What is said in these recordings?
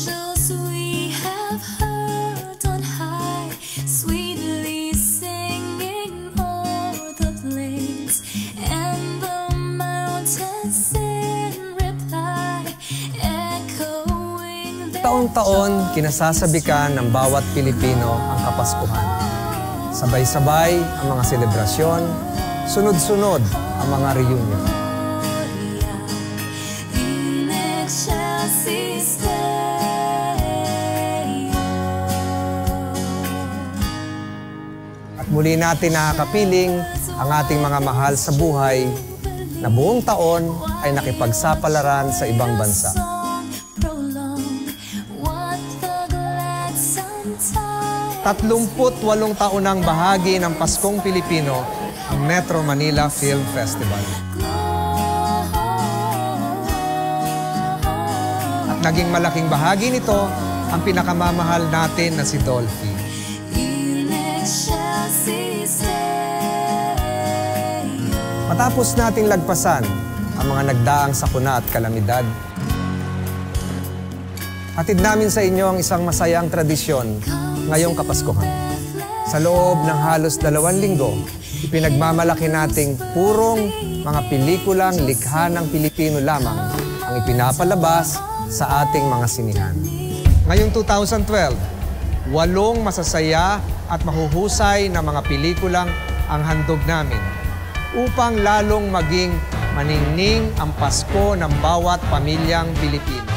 angels we have heard on high, sweetly singing o'er the plains and the mountains in reply, echoing their Taon-taon, kinasasabikan ng bawat Pilipino ang Kapaskuhan. Sabay-sabay ang mga selebrasyon, sunod-sunod ang mga reunion. gloria in excelsis Deo. At muli natin nakakapiling ang ating mga mahal sa buhay na buong taon ay nakipagsapalaran sa ibang bansa. Prolong what the gladsome time 38 taonang bahagi ng Paskong Pilipino ang Metro Manila Film Festival. At naging malaking bahagi nito ang pinakamamahal natin na si Dolphy. in excelsis Deo. Matapos nating lagpasan ang mga nagdaang sakuna at kalamidad, hatid namin sa inyo ang isang masayang tradisyon ngayong Kapaskuhan. Sa loob ng halos 2 linggo, ipinagmamalaki nating purong mga pelikulang likha ng Pilipino lamang ang ipinapalabas sa ating mga sinihan. Ngayong 2012, 8 masasaya at mahuhusay na mga pelikulang ang handog namin upang lalong maging maningning ang Pasko ng bawat pamilyang Pilipino.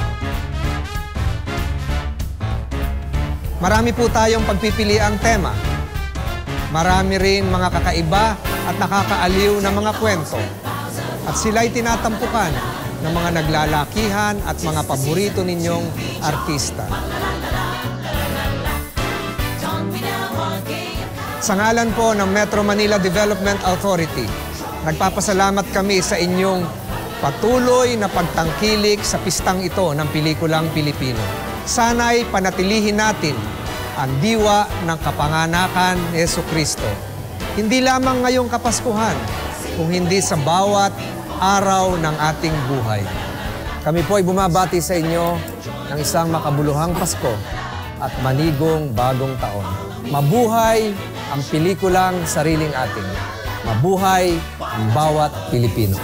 Marami po tayong pagpipiliang tema. Marami rin mga kakaiba at nakakaaliw na mga kwento. At sila'y tinatampukan ng mga naglalakihan at mga paborito ninyong artista. Sa ngalan po ng Metro Manila Development Authority, nagpapasalamat kami sa inyong patuloy na pagtangkilik sa pistang ito ng pelikulang Pilipino. Sana'y panatilihin natin ang diwa ng kapanganakan ni Jesucristo. Hindi lamang ngayong Kapaskuhan, kung hindi sa bawat araw ng ating buhay. Kami po ay bumabati sa inyo ng isang makabuluhang Pasko at manigong bagong taon. Mabuhay ang pelikulang sariling atin. Mabuhay ang bawat Pilipino.